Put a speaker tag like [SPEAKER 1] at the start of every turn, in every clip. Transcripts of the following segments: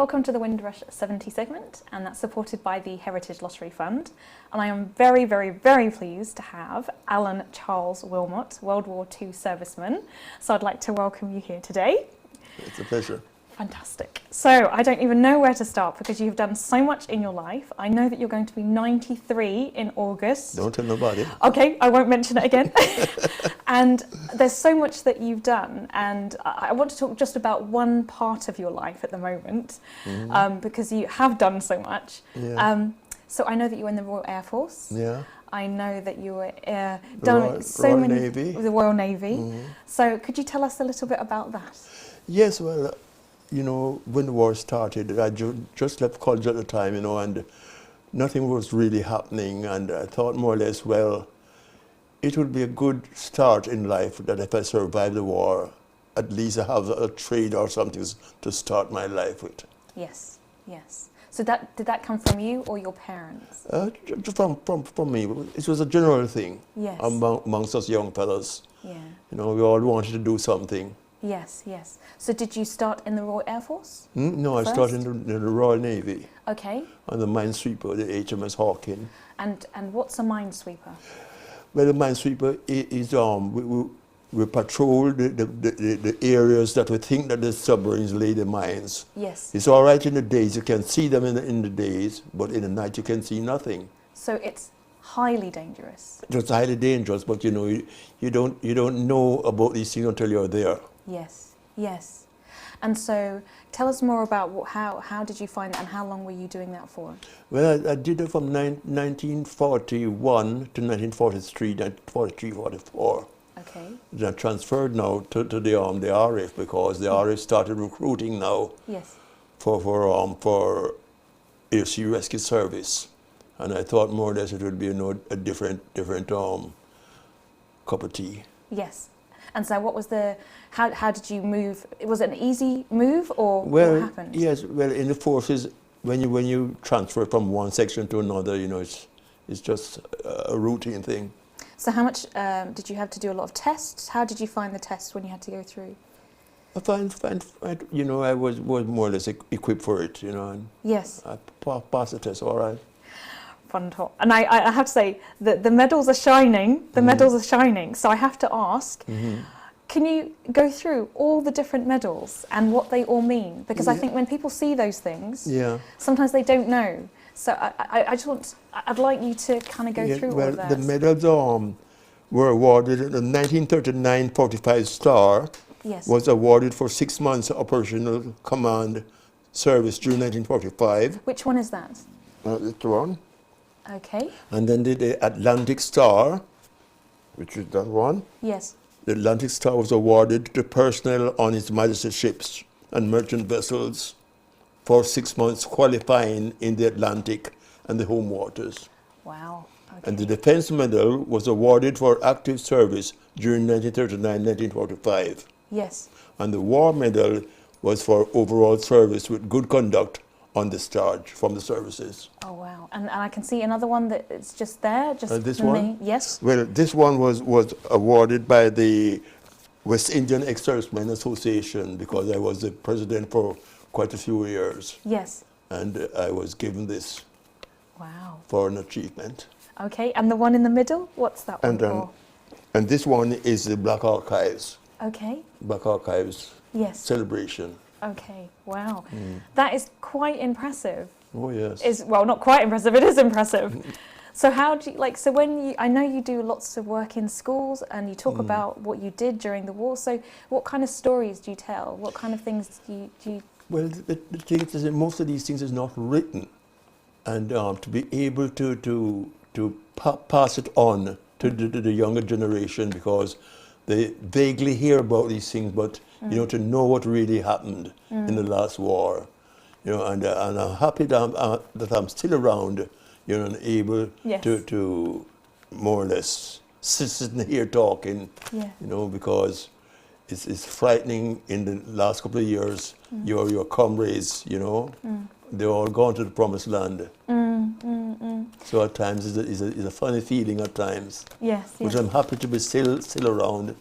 [SPEAKER 1] Welcome to the Windrush 70 segment, and that's supported by the Heritage Lottery Fund. And I am very, very, very pleased to have Allan Charles Wilmot, World War II serviceman. So I'd like to welcome you here today.
[SPEAKER 2] It's a pleasure.
[SPEAKER 1] Fantastic. So I don't even know where to start because you've done so much in your life. I know that you're going to be 93 in August.
[SPEAKER 2] Don't tell nobody.
[SPEAKER 1] Okay, I won't mention it again. And there's so much that you've done, and I want to talk just about one part of your life at the moment, because you have done so much.
[SPEAKER 2] Yeah.
[SPEAKER 1] So I know that you were in the Royal Air Force.
[SPEAKER 2] Yeah.
[SPEAKER 1] I know that you were
[SPEAKER 2] Royal Navy.
[SPEAKER 1] The Royal Navy. So could you tell us a little bit about that?
[SPEAKER 2] Yes, well, you know, when the war started, I just left college at the time, you know, and nothing was really happening, and I thought more or less, well, it would be a good start in life that if I survive the war, at least I have a trade or something to start my life with.
[SPEAKER 1] Yes, yes. So did that come from you or your parents?
[SPEAKER 2] Just from me. It was a general thing.
[SPEAKER 1] Yes.
[SPEAKER 2] Amongst us young fellas.
[SPEAKER 1] Yeah.
[SPEAKER 2] You know, we all wanted to do something.
[SPEAKER 1] Yes, yes. So did you start in the Royal Air Force?
[SPEAKER 2] No,
[SPEAKER 1] first?
[SPEAKER 2] I started in the Royal Navy.
[SPEAKER 1] Okay.
[SPEAKER 2] On the minesweeper, the HMS Hawking.
[SPEAKER 1] And what's a minesweeper?
[SPEAKER 2] Well, the minesweeper is we patrol the areas that we think that the submarines lay the mines.
[SPEAKER 1] Yes.
[SPEAKER 2] It's all right in the days, you can see them in the days, but in the night you can see nothing.
[SPEAKER 1] So it's highly dangerous.
[SPEAKER 2] It's highly dangerous, but you know, you don't know about these things until you're there.
[SPEAKER 1] Yes, yes. And so tell us more about how did you find that and how long were you doing that for?
[SPEAKER 2] Well, I did it from 1941 to 1943, 44.
[SPEAKER 1] Okay.
[SPEAKER 2] Then I transferred now to the RAF because the RAF started recruiting now.
[SPEAKER 1] Yes.
[SPEAKER 2] For air sea rescue service, and I thought more or less it would be a different cup of tea.
[SPEAKER 1] Yes. And so what was how did you move? Was it an easy move or
[SPEAKER 2] what
[SPEAKER 1] happened?
[SPEAKER 2] Yes, well, in the forces, when you transfer from one section to another, you know, it's just a routine thing.
[SPEAKER 1] So how much did you have to do a lot of tests? How did you find the tests when you had to go through?
[SPEAKER 2] I find you know, I was more or less equipped for it, you know. And
[SPEAKER 1] yes.
[SPEAKER 2] I passed the test, all right.
[SPEAKER 1] Fun talk. And I have to say that the medals are shining. The medals are shining. So I have to ask, can you go through all the different medals and what they all mean? Because I think when people see those things, sometimes they don't know. So I'd like you to kind of go through all of that.
[SPEAKER 2] The medals were awarded. The 1939 45 Star was awarded for 6 months operational command service during 1945.
[SPEAKER 1] Which one is that?
[SPEAKER 2] That's one.
[SPEAKER 1] Okay.
[SPEAKER 2] And then the Atlantic Star, which is that one.
[SPEAKER 1] Yes.
[SPEAKER 2] The Atlantic Star was awarded to personnel on His Majesty's ships and merchant vessels for 6 months qualifying in the Atlantic and the home waters.
[SPEAKER 1] Wow. Okay.
[SPEAKER 2] And the Defense Medal was awarded for active service during 1939-1945.
[SPEAKER 1] Yes.
[SPEAKER 2] And the War Medal was for overall service with good conduct on discharge from the services.
[SPEAKER 1] Oh wow! And I can see another one that it's just there, just
[SPEAKER 2] this
[SPEAKER 1] for
[SPEAKER 2] one?
[SPEAKER 1] me. Yes.
[SPEAKER 2] Well, this one was awarded by the West Indian Ex-Servicemen Association because I was the president for quite a few years.
[SPEAKER 1] Yes.
[SPEAKER 2] And I was given this.
[SPEAKER 1] Wow.
[SPEAKER 2] For an achievement.
[SPEAKER 1] Okay, and the one in the middle, what's that one for?
[SPEAKER 2] And this one is the Black Archives.
[SPEAKER 1] Okay.
[SPEAKER 2] Black Archives.
[SPEAKER 1] Yes.
[SPEAKER 2] Celebration.
[SPEAKER 1] Okay, wow. That is quite impressive.
[SPEAKER 2] Oh, yes.
[SPEAKER 1] Well, not quite impressive, it is impressive. So how do you, so when I know you do lots of work in schools and you talk about what you did during the war, so what kind of stories do you tell? What kind of things do you...
[SPEAKER 2] Well, the thing is that most of these things is not written. And to be able to pass it on to the younger generation because they vaguely hear about these things, but you know, to know what really happened in the last war, you know, and I'm happy that I'm still around, you know, and able to more or less sit here talking, you know, because it's frightening. In the last couple of years, your comrades, you know, they're all gone to the promised land. So at times it's a funny feeling at times.
[SPEAKER 1] Yes, yes.
[SPEAKER 2] But I'm happy to be still around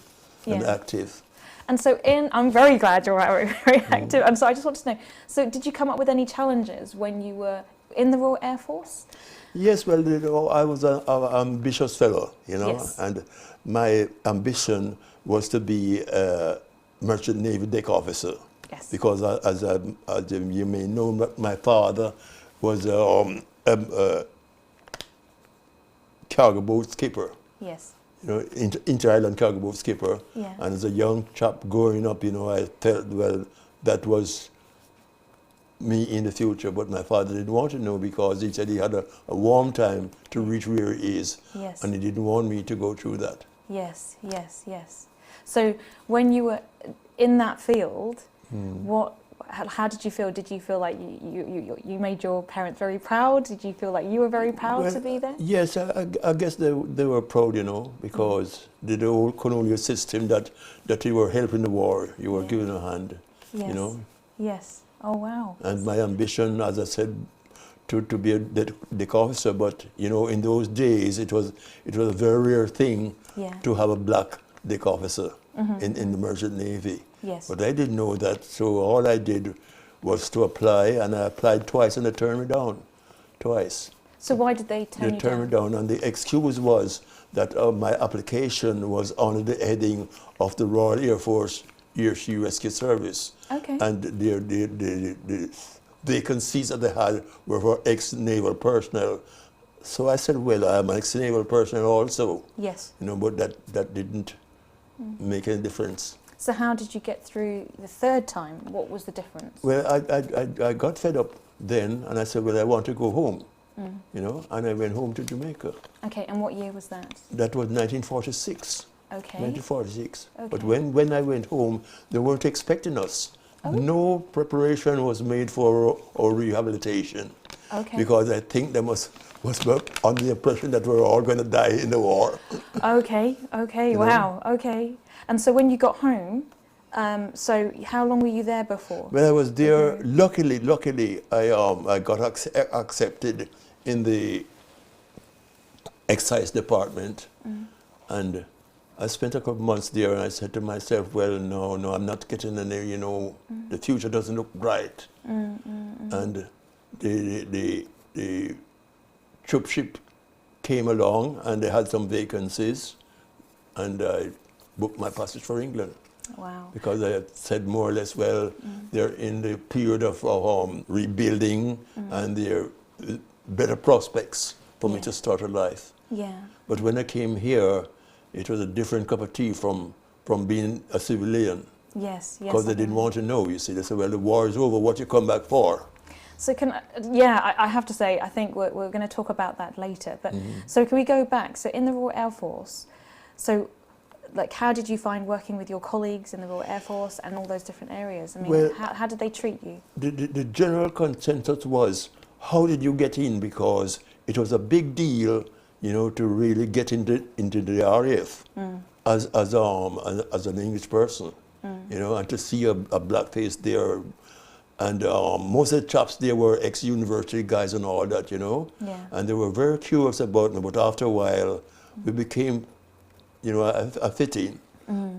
[SPEAKER 2] and active.
[SPEAKER 1] And so I'm very glad you're very active. And so I just wanted to know, so did you come up with any challenges when you were in the Royal Air Force?
[SPEAKER 2] Yes, well, you know, I was an ambitious fellow, you know,
[SPEAKER 1] Yes.
[SPEAKER 2] and my ambition was to be a merchant navy deck officer.
[SPEAKER 1] Yes.
[SPEAKER 2] Because as you may know, my father was a cargo boat skipper.
[SPEAKER 1] Yes.
[SPEAKER 2] You know, inter-island cargo boat skipper.
[SPEAKER 1] Yeah.
[SPEAKER 2] And as a young chap growing up, you know, I felt, well, that was me in the future, but my father didn't want to know because he said he had a warm time to reach where he is.
[SPEAKER 1] Yes.
[SPEAKER 2] And he didn't want me to go through that.
[SPEAKER 1] Yes, yes, yes. So when you were in that field, how did you feel? Did you feel like you made your parents very proud? Did you feel like you were very proud to be there?
[SPEAKER 2] Yes, I guess they were proud, you know, because the old colonial system that you were helping the war, you were giving a hand,
[SPEAKER 1] Yes.
[SPEAKER 2] you know.
[SPEAKER 1] Yes. Oh, wow.
[SPEAKER 2] And my ambition, as I said, to be a deck officer, but, you know, in those days, it was a very rare thing to have a black deck officer in the merchant navy.
[SPEAKER 1] Yes.
[SPEAKER 2] But I didn't know that, so all I did was to apply, and I applied twice, and they turned me down, twice.
[SPEAKER 1] So why did they turn you down?
[SPEAKER 2] They turned me down, and the excuse was that my application was under the heading of the Royal Air Force Air-Sea Rescue Service.
[SPEAKER 1] Okay.
[SPEAKER 2] And the vacancies that they had were for ex-naval personnel. So I said, well, I'm an ex-naval personnel also.
[SPEAKER 1] Yes.
[SPEAKER 2] You know, but that didn't make any difference.
[SPEAKER 1] So how did you get through the third time? What was the difference?
[SPEAKER 2] Well, I got fed up then, and I said, well, I want to go home, you know, and I went home to Jamaica.
[SPEAKER 1] Okay, and what year was that?
[SPEAKER 2] That was 1946.
[SPEAKER 1] Okay.
[SPEAKER 2] 1946.
[SPEAKER 1] Okay.
[SPEAKER 2] But when I went home, they weren't expecting us.
[SPEAKER 1] Oh.
[SPEAKER 2] No preparation was made for our rehabilitation.
[SPEAKER 1] Okay.
[SPEAKER 2] Because I think they was under the impression that we were all going to die in the war.
[SPEAKER 1] Okay, okay,
[SPEAKER 2] You know?
[SPEAKER 1] wow, okay. And so when you got home, so how long were you there before?
[SPEAKER 2] When I was there, luckily, I got accepted in the excise department, and I spent a couple months there, and I said to myself, well, no, I'm not getting in there, you know, the future doesn't look bright. And the troop ship came along, and they had some vacancies, and I booked my passage for England.
[SPEAKER 1] Wow.
[SPEAKER 2] Because I had said more or less, well, they're in the period of rebuilding, and there are better prospects for me to start a life.
[SPEAKER 1] Yeah.
[SPEAKER 2] But when I came here, it was a different cup of tea from being a civilian.
[SPEAKER 1] Yes, yes.
[SPEAKER 2] Because they didn't want to know, you see. They said, well, the war is over, what you come back for?
[SPEAKER 1] So I have to say, I think we're going to talk about that later. But so can we go back? So in the Royal Air Force, so like how did you find working with your colleagues in the Royal Air Force and all those different areas? I mean,
[SPEAKER 2] Well,
[SPEAKER 1] how did they treat you?
[SPEAKER 2] The general consensus was, how did you get in? Because it was a big deal, you know, to really get into the RAF as an English person, you know, and to see a black face there. And most of the chaps there were ex-university guys and all that, you know.
[SPEAKER 1] Yeah.
[SPEAKER 2] And they were very curious about me, but after a while, we became, you know, a fit-in.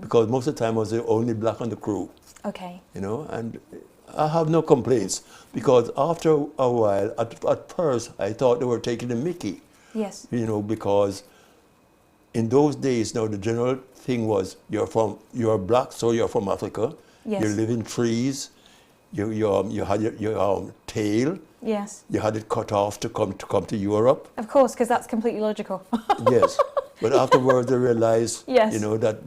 [SPEAKER 2] Because most of the time I was the only black on the crew.
[SPEAKER 1] Okay.
[SPEAKER 2] You know, and I have no complaints. Because after a while, at first, I thought they were taking the mickey.
[SPEAKER 1] Yes.
[SPEAKER 2] You know, because in those days, now the general thing was, you're black, so you're from Africa.
[SPEAKER 1] Yes.
[SPEAKER 2] You live in trees. You had your tail.
[SPEAKER 1] Yes.
[SPEAKER 2] You had it cut off to come to Europe.
[SPEAKER 1] Of course, because that's completely logical.
[SPEAKER 2] Yes, but afterwards they realized,
[SPEAKER 1] Yes.
[SPEAKER 2] you know, that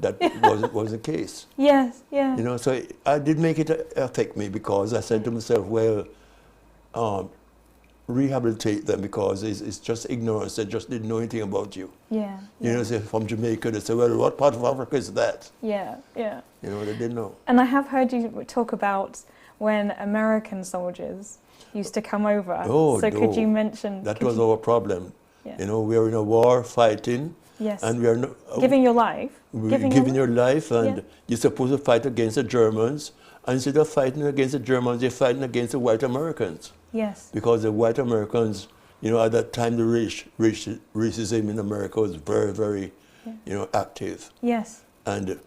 [SPEAKER 2] wasn't the case.
[SPEAKER 1] Yes. Yeah.
[SPEAKER 2] You know, so I did make it affect me because I said to myself, well, rehabilitate them because it's just ignorance. They just didn't know anything about you.
[SPEAKER 1] Yeah.
[SPEAKER 2] You know, say from Jamaica, they say, well, what part of Africa is that?
[SPEAKER 1] Yeah. Yeah.
[SPEAKER 2] You know, they didn't know.
[SPEAKER 1] And I have heard you talk about when American soldiers used to come over.
[SPEAKER 2] Oh,
[SPEAKER 1] so
[SPEAKER 2] no.
[SPEAKER 1] could you mention...
[SPEAKER 2] That was our problem.
[SPEAKER 1] Yeah.
[SPEAKER 2] You know, we are in a war fighting.
[SPEAKER 1] Yes.
[SPEAKER 2] And we are
[SPEAKER 1] giving your life.
[SPEAKER 2] giving your life, and
[SPEAKER 1] Yeah.
[SPEAKER 2] you're supposed to fight against the Germans. And instead of fighting against the Germans, you're fighting against the white Americans.
[SPEAKER 1] Yes.
[SPEAKER 2] Because the white Americans, you know, at that time, the racism in America was very, very, you know, active.
[SPEAKER 1] Yes.
[SPEAKER 2] And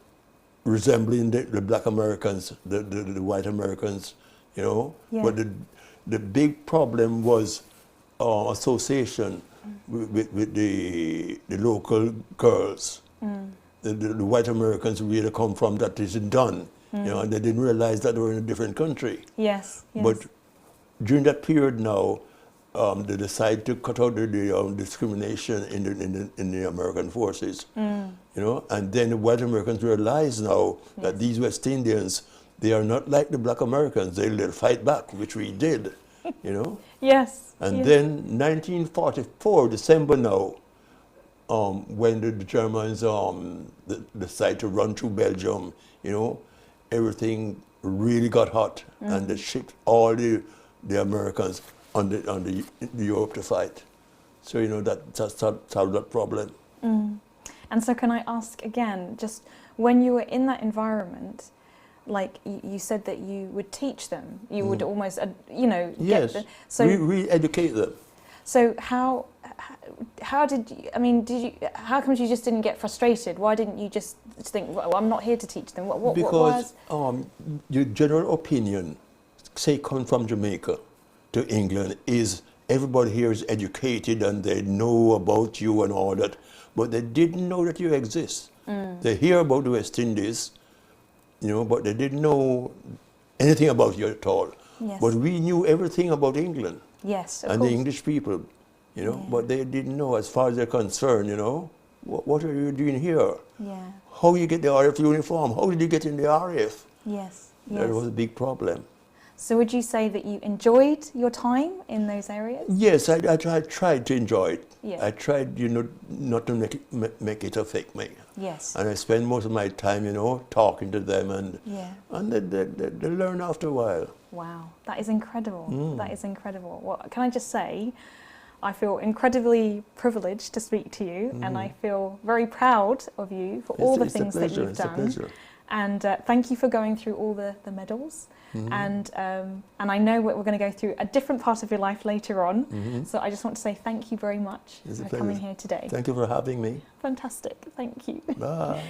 [SPEAKER 2] resembling the black Americans, the white Americans, you know.
[SPEAKER 1] Yeah.
[SPEAKER 2] But the big problem was association with the local girls. The white Americans really come from that isn't done, you know, and they didn't realize that they were in a different country.
[SPEAKER 1] Yes, yes.
[SPEAKER 2] But during that period now, they decided to cut out the discrimination in the American forces, you know, and then the white Americans realize now that these West Indians, they are not like the black Americans. They'll fight back, which we did, you know.
[SPEAKER 1] Yes.
[SPEAKER 2] And
[SPEAKER 1] yes.
[SPEAKER 2] then 1944, December now, when the Germans decided to run through Belgium, you know, everything really got hot, and they shipped all the Americans on the Europe to fight. So, you know, that's solved that problem.
[SPEAKER 1] And so can I ask again, just when you were in that environment, like you said that you would teach them, you would almost, you know,
[SPEAKER 2] yes,
[SPEAKER 1] get the, so
[SPEAKER 2] we educate them.
[SPEAKER 1] So how did you, I mean, how come you just didn't get frustrated? Why didn't you just think, well, I'm not here to teach them?
[SPEAKER 2] Because your general opinion, say come from Jamaica to England, is everybody here is educated and they know about you and all that, but they didn't know that you exist. They hear about the West Indies, you know, but they didn't know anything about you at all.
[SPEAKER 1] Yes.
[SPEAKER 2] But we knew everything about England.
[SPEAKER 1] Yes, of
[SPEAKER 2] and
[SPEAKER 1] course.
[SPEAKER 2] the English people, you know, but they didn't know, as far as they're concerned, you know, what are you doing here?
[SPEAKER 1] Yeah.
[SPEAKER 2] How you get the RAF uniform? How did you get in the RAF?
[SPEAKER 1] Yes.
[SPEAKER 2] That
[SPEAKER 1] Yes.
[SPEAKER 2] was a big problem.
[SPEAKER 1] So would you say that you enjoyed your time in those areas?
[SPEAKER 2] Yes, I tried to enjoy it.
[SPEAKER 1] Yeah.
[SPEAKER 2] I tried, you know, not to make it affect me.
[SPEAKER 1] Yes.
[SPEAKER 2] And I spend most of my time, you know, talking to them, and they learn after a while.
[SPEAKER 1] Wow, that is incredible. That is incredible. Well, can I just say, I feel incredibly privileged to speak to you, and I feel very proud of you for all the things that you've done.
[SPEAKER 2] It's a pleasure.
[SPEAKER 1] And thank you for going through all the medals. And I know we're going to go through a different part of your life later on. So I just want to say thank you very much for coming here today.
[SPEAKER 2] Thank you for having me.
[SPEAKER 1] Fantastic. Thank you.
[SPEAKER 2] Bye.